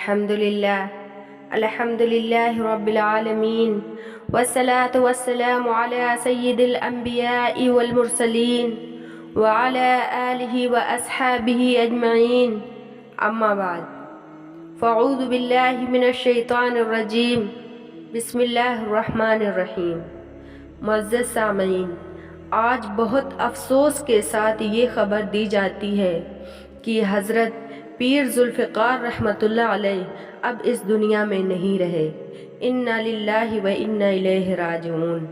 الحمدللہ رب العالمین والصلاة والسلام علی سید الانبیاء والمرسلین وعلی آلہ واصحابہ اجمعین، اما بعد فاعوذ باللہ من الشیطان الرجیم، بسم اللہ الرحمن الرحیم۔ معزز سامعین، آج بہت افسوس کے ساتھ یہ خبر دی جاتی ہے کہ حضرت پیر ذوالفقار رحمۃ اللہ علیہ اب اس دنیا میں نہیں رہے۔ انا للہ و انا الیہ راجعون۔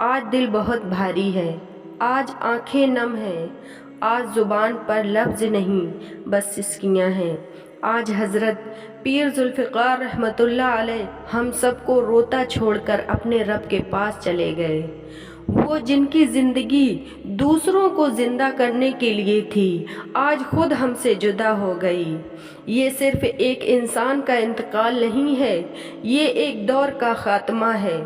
آج دل بہت بھاری ہے، آج آنکھیں نم ہیں، آج زبان پر لفظ نہیں بس سسکیاں ہیں۔ آج حضرت پیر ذوالفقار رحمۃ اللہ علیہ ہم سب کو روتا چھوڑ کر اپنے رب کے پاس چلے گئے۔ وہ جن کی زندگی دوسروں کو زندہ کرنے کے لیے تھی، آج خود ہم سے جدا ہو گئی۔ یہ صرف ایک انسان کا انتقال نہیں ہے، یہ ایک دور کا خاتمہ ہے،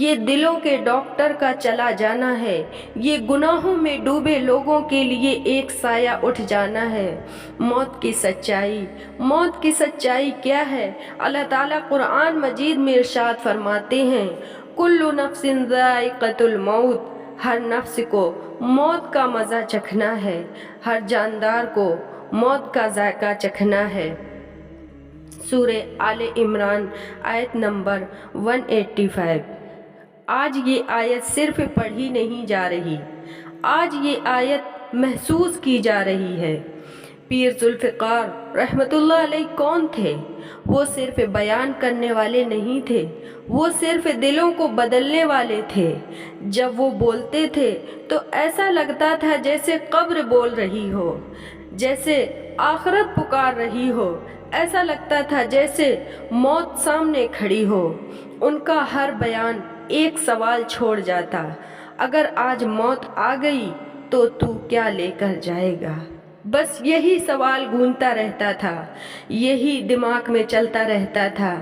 یہ دلوں کے ڈاکٹر کا چلا جانا ہے، یہ گناہوں میں ڈوبے لوگوں کے لیے ایک سایہ اٹھ جانا ہے۔ موت کی سچائی کیا ہے؟ اللہ تعالیٰ قرآن مجید میں ارشاد فرماتے ہیں، کل نفس ذائقۃ الموت، ہر نفس کو موت کا مزہ چکھنا ہے، ہر جاندار کو موت کا ذائقہ چکھنا ہے۔ سورہ آل عمران آیت نمبر 185۔ آج یہ آیت صرف پڑھی نہیں جا رہی، آج یہ آیت محسوس کی جا رہی ہے۔ پیر ذوالفقار رحمۃ اللہ علیہ کون تھے؟ وہ صرف بیان کرنے والے نہیں تھے، وہ صرف دلوں کو بدلنے والے تھے۔ جب وہ بولتے تھے تو ایسا لگتا تھا جیسے قبر بول رہی ہو، جیسے آخرت پکار رہی ہو، ایسا لگتا تھا جیسے موت سامنے کھڑی ہو۔ ان کا ہر بیان ایک سوال چھوڑ جاتا، اگر آج موت آ گئی تو کیا لے کر جائے گا؟ بس یہی سوال گونجتا رہتا تھا، یہی دماغ میں چلتا رہتا تھا۔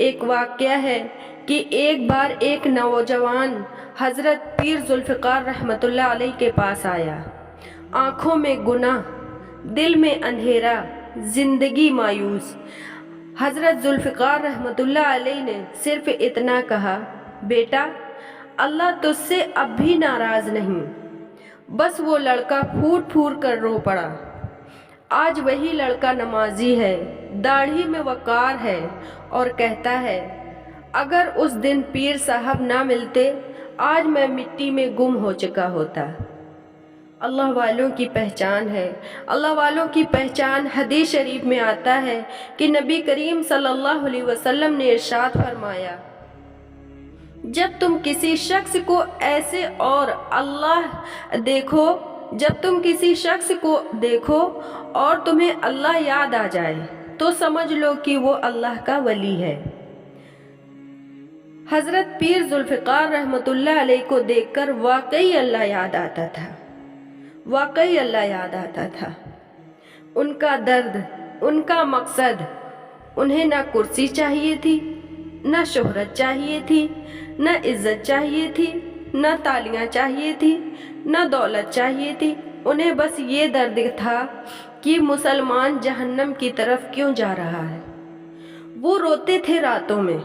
ایک واقعہ ہے کہ ایک بار ایک نوجوان حضرت پیر ذوالفقار رحمۃ اللہ علیہ کے پاس آیا۔ آنکھوں میں گناہ، دل میں اندھیرا، زندگی مایوس۔ حضرت ذوالفقار رحمۃ اللہ علیہ نے صرف اتنا کہا، بیٹا اللہ تجھ سے اب بھی ناراض نہیں۔ بس وہ لڑکا پھوٹ پھوٹ کر رو پڑا۔ آج وہی لڑکا نمازی ہے، داڑھی میں وقار ہے اور کہتا ہے، اگر اس دن پیر صاحب نہ ملتے آج میں مٹی میں گم ہو چکا ہوتا۔ اللہ والوں کی پہچان ہے، اللہ والوں کی پہچان۔ حدیث شریف میں آتا ہے کہ نبی کریم صلی اللہ علیہ وسلم نے ارشاد فرمایا، جب تم کسی شخص کو ایسے اور جب تم کسی شخص کو دیکھو اور تمہیں اللہ یاد آ جائے تو سمجھ لو کہ وہ اللہ کا ولی ہے۔ حضرت پیر ذوالفقار رحمۃ اللہ علیہ کو دیکھ کر واقعی اللہ یاد آتا تھا، واقعی اللہ یاد آتا تھا۔ ان کا درد، ان کا مقصد، انہیں نہ کرسی چاہیے تھی، نہ شہرت چاہیے تھی، نہ عزت چاہیے تھی، نہ تالیاں چاہیے تھی، نہ دولت چاہیے تھی۔ انہیں بس یہ درد تھا کہ مسلمان جہنم کی طرف کیوں جا رہا ہے۔ وہ روتے تھے راتوں میں،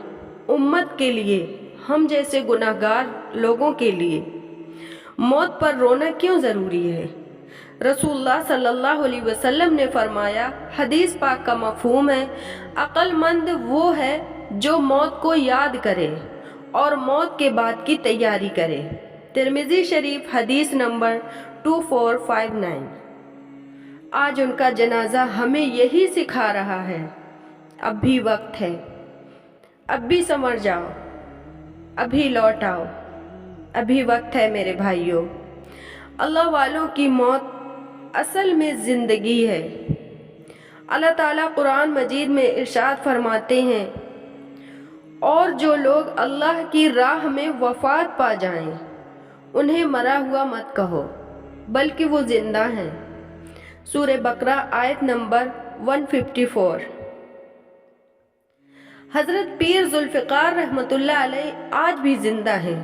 امت کے لیے، ہم جیسے گناہگار لوگوں کے لیے۔ موت پر رونا کیوں ضروری ہے؟ رسول اللہ صلی اللہ علیہ وسلم نے فرمایا، حدیث پاک کا مفہوم ہے، عقل مند وہ ہے جو موت کو یاد کرے اور موت کے بعد کی تیاری کرے۔ ترمذی شریف حدیث نمبر 2459۔ آج ان کا جنازہ ہمیں یہی سکھا رہا ہے، اب بھی وقت ہے، اب بھی سنور جاؤ، ابھی لوٹ آؤ، ابھی وقت ہے میرے بھائیوں۔ اللہ والوں کی موت اصل میں زندگی ہے۔ اللہ تعالیٰ قرآن مجید میں ارشاد فرماتے ہیں، اور جو لوگ اللہ کی راہ میں وفات پا جائیں انہیں مرا ہوا مت کہو بلکہ وہ زندہ ہیں۔ سورہ بقرہ آیت نمبر 154۔ حضرت پیر ذوالفقار رحمۃ اللہ علیہ آج بھی زندہ ہیں،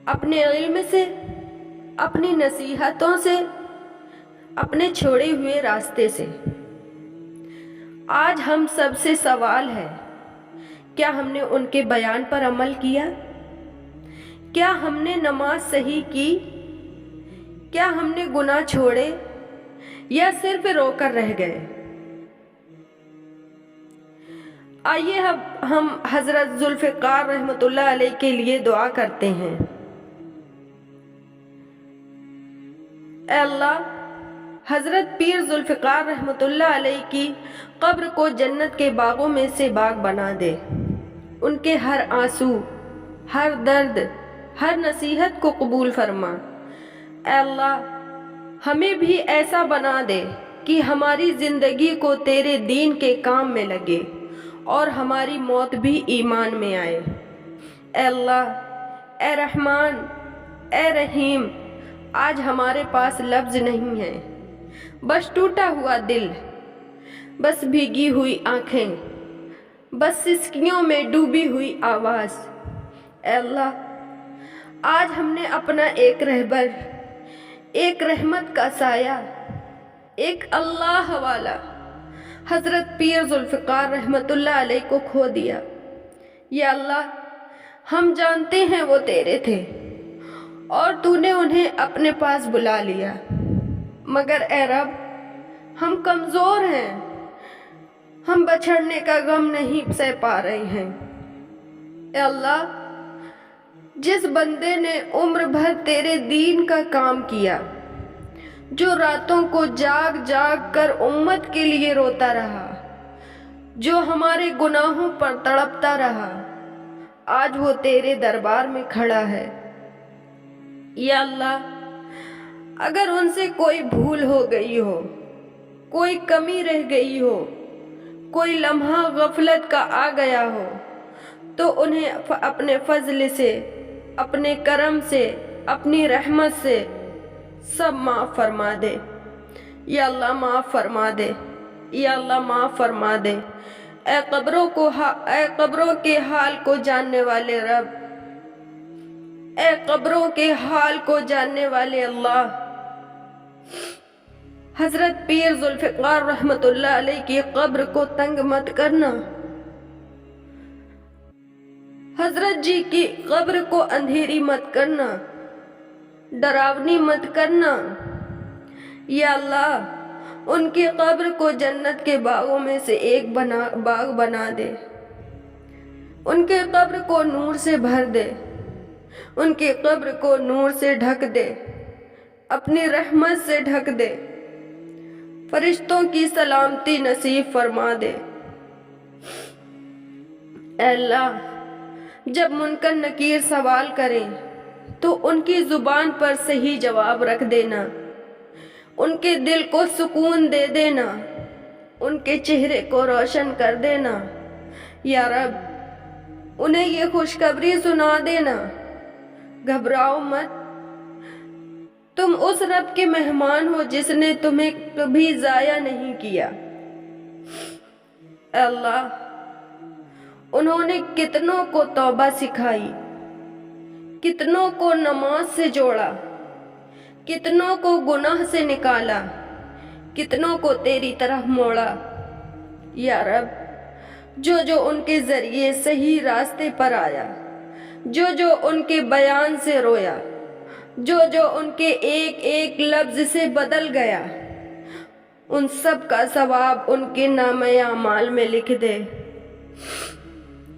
اپنے علم سے، اپنی نصیحتوں سے، اپنے چھوڑے ہوئے راستے سے۔ آج ہم سب سے سوال ہے، کیا ہم نے ان کے بیان پر عمل کیا؟ کیا ہم نے نماز صحیح کی؟ کیا ہم نے گناہ چھوڑے یا صرف رو کر رہ گئے؟ آئیے ہم حضرت ذوالفقار رحمۃ اللہ علیہ کے لیے دعا کرتے ہیں۔ اے اللہ، حضرت پیر ذوالفقار رحمۃ اللہ علیہ کی قبر کو جنت کے باغوں میں سے باغ بنا دے۔ ان کے ہر آنسو، ہر درد، ہر نصیحت کو قبول فرما۔ اے اللہ، ہمیں بھی ایسا بنا دے کہ ہماری زندگی کو تیرے دین کے کام میں لگے اور ہماری موت بھی ایمان میں آئے۔ اے اللہ، اے رحمان، اے رحیم، آج ہمارے پاس لفظ نہیں ہے، بس ٹوٹا ہوا دل، بس بھیگی ہوئی آنکھیں، بس سسکیوں میں ڈوبی ہوئی آواز۔ اے اللہ، آج ہم نے اپنا ایک رہبر، ایک رحمت کا سایہ، ایک اللہ والا حضرت پیر ذوالفقار رحمۃ اللہ علیہ کو کھو دیا۔ یا اللہ، ہم جانتے ہیں وہ تیرے تھے اور تو نے انہیں اپنے پاس بلا لیا، مگر اے رب، ہم کمزور ہیں، ہم بچھڑنے کا غم نہیں سہ پا رہے ہیں۔ اے اللہ، جس بندے نے عمر بھر تیرے دین کا کام کیا، جو راتوں کو جاگ جاگ کر امت کے لیے روتا رہا، جو ہمارے گناہوں پر تڑپتا رہا، آج وہ تیرے دربار میں کھڑا ہے۔ یا اللہ، اگر ان سے کوئی بھول ہو گئی ہو، کوئی کمی رہ گئی ہو، کوئی لمحہ غفلت کا آ گیا ہو، تو انہیں اپنے فضل سے، اپنے کرم سے، اپنی رحمت سے سب معاف فرما دے۔ یا اللہ، معاف فرما دے۔ یا اللہ، معاف فرما دے۔ اے قبروں کے حال کو جاننے والے رب، اے قبروں کے حال کو جاننے والے اللہ، حضرت پیر ذوالفقار رحمۃ اللہ علیہ کی قبر کو تنگ مت کرنا، حضرت جی کی قبر کو اندھیری مت کرنا، ڈراونی مت کرنا۔ یا اللہ، ان کی قبر کو جنت کے باغوں میں سے ایک باغ بنا دے، ان کے قبر کو نور سے بھر دے، ان کی قبر کو نور سے ڈھک دے، اپنی رحمت سے ڈھک دے، فرشتوں کی سلامتی نصیب فرما دے۔ اے اللہ، جب منکر نکیر سوال کریں تو ان کی زبان پر صحیح جواب رکھ دینا، ان کے دل کو سکون دے دینا، ان کے چہرے کو روشن کر دینا۔ یا رب، انہیں یہ خوشخبری سنا دینا، گھبراؤ مت، تم اس رب کے مہمان ہو جس نے تمہیں کبھی ضائع نہیں کیا۔ اے اللہ، انہوں نے کتنوں کو توبہ سکھائی، کتنوں کو نماز سے جوڑا، کتنوں کو گناہ سے نکالا، کتنوں کو تیری طرف موڑا۔ یا رب، جو ان کے ذریعے صحیح راستے پر آیا، جو ان کے بیان سے رویا، جو ان کے ایک ایک لفظ سے بدل گیا، ان سب کا ثواب ان کے نامہ اعمال میں لکھ دے۔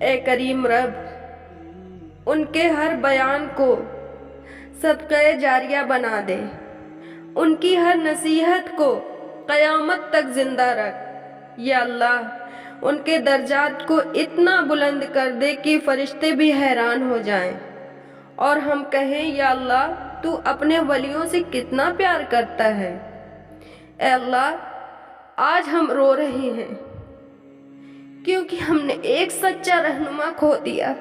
اے کریم رب، ان کے ہر بیان کو صدقہ جاریہ بنا دے، ان کی ہر نصیحت کو قیامت تک زندہ رکھ۔ یا اللہ، ان کے درجات کو اتنا بلند کر دے کہ فرشتے بھی حیران ہو جائیں اور ہم کہیں، یا اللہ، تو اپنے ولیوں سے کتنا پیار کرتا ہے۔ اے اللہ، آج ہم رو رہے ہیں کیونکہ ہم نے ایک سچا رہنما کھو دیا۔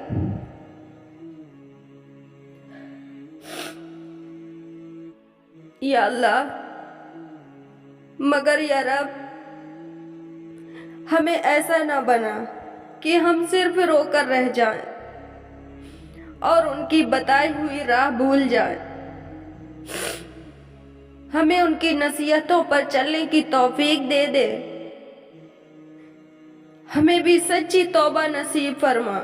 یا اللہ، مگر یا رب، ہمیں ایسا نہ بنا کہ ہم صرف رو کر رہ جائیں اور ان کی بتائی ہوئی راہ بھول جائیں۔ ہمیں ان کی نصیحتوں پر چلنے کی توفیق دے دے۔ ہمیں بھی سچی توبہ نصیب فرما،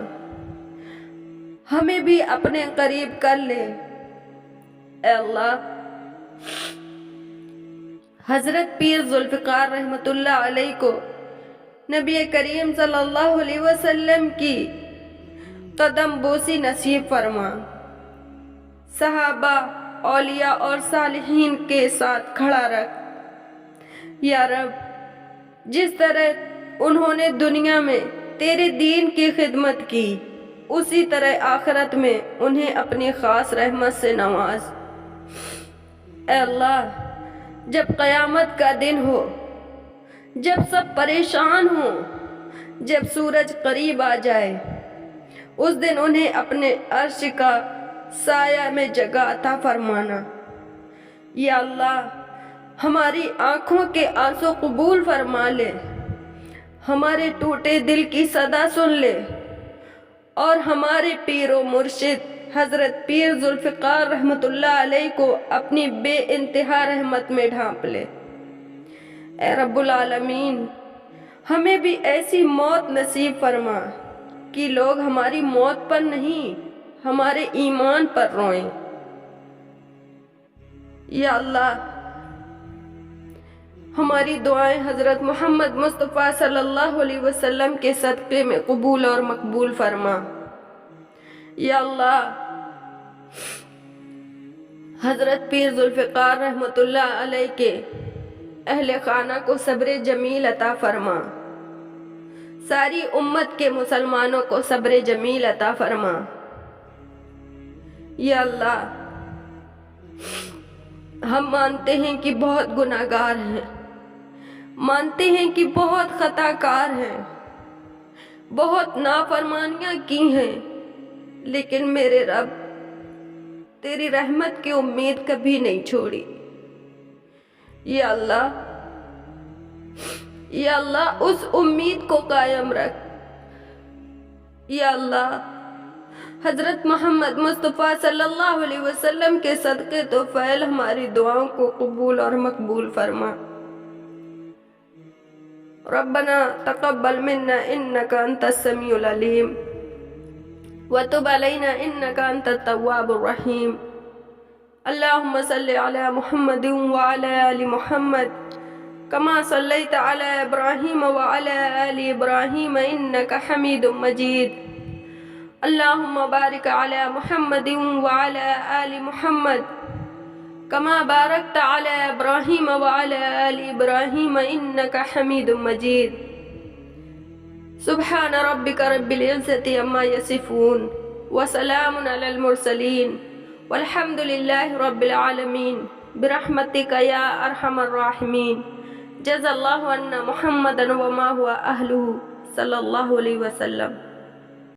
ہمیں بھی اپنے قریب کر لے۔ اے اللہ، حضرت پیر ذوالفقار رحمۃ اللہ علیہ کو نبی کریم صلی اللہ علیہ وسلم کی قدم بوسی نصیب فرما، صحابہ، اولیاء اور صالحین کے ساتھ کھڑا رکھ۔ یا رب، جس طرح انہوں نے دنیا میں تیرے دین کی خدمت کی، اسی طرح آخرت میں انہیں اپنی خاص رحمت سے نواز۔ اے اللہ، جب قیامت کا دن ہو، جب سب پریشان ہوں، جب سورج قریب آ جائے، اس دن انہیں اپنے عرش کا سایہ میں جگہ عطا فرمانا۔ یا اللہ، ہماری آنکھوں کے آنسو قبول فرما لے، ہمارے ٹوٹے دل کی صدا سن لے، اور ہمارے پیر و مرشد حضرت پیر ذوالفقار رحمۃ اللہ علیہ کو اپنی بے انتہا رحمت میں ڈھانپ لے۔ اے رب العالمین، ہمیں بھی ایسی موت نصیب فرما کہ لوگ ہماری موت پر نہیں، ہمارے ایمان پر روئیں۔ یا اللہ، ہماری دعائیں حضرت محمد مصطفیٰ صلی اللہ علیہ وسلم کے صدقے میں قبول اور مقبول فرما۔ یا اللہ، حضرت پیر ذوالفقار رحمۃ اللہ علیہ کے اہل خانہ کو صبر جمیل عطا فرما، ساری امت کے مسلمانوں کو صبر جمیل عطا فرما۔ یا اللہ، ہم مانتے ہیں کہ بہت گناہ گار ہیں، مانتے ہیں کہ بہت خطا کار ہیں، بہت نافرمانیاں کی ہیں، لیکن میرے رب، تیری رحمت کی امید کبھی نہیں چھوڑی۔ یا اللہ، یا اللہ، اس امید کو قائم رکھ۔ یا اللہ، حضرت محمد مصطفیٰ صلی اللہ علیہ وسلم کے صدقے تو فعل ہماری دعاؤں کو قبول اور مقبول فرما۔ ربنا تقبل منا انك انت السميع العليم وتب علينا انك انت التواب الرحيم۔ اللهم صل على محمد وعلى آل محمد كما صليت على إبراهيم وعلى آل إبراهيم إنك حميد مجيد۔ اللهم بارك على محمد وعلى آل محمد كما باركت على إبراهيم وعلى آل إبراهيم إنك حميد مجيد۔ سبحان ربك رب العزة عما يصفون وسلام على المرسلين والحمد لله رب العالمين برحمتك يا أرحم الراحمين۔ جزا الله عنا محمدا وما هو أهله صلى الله عليه وسلم۔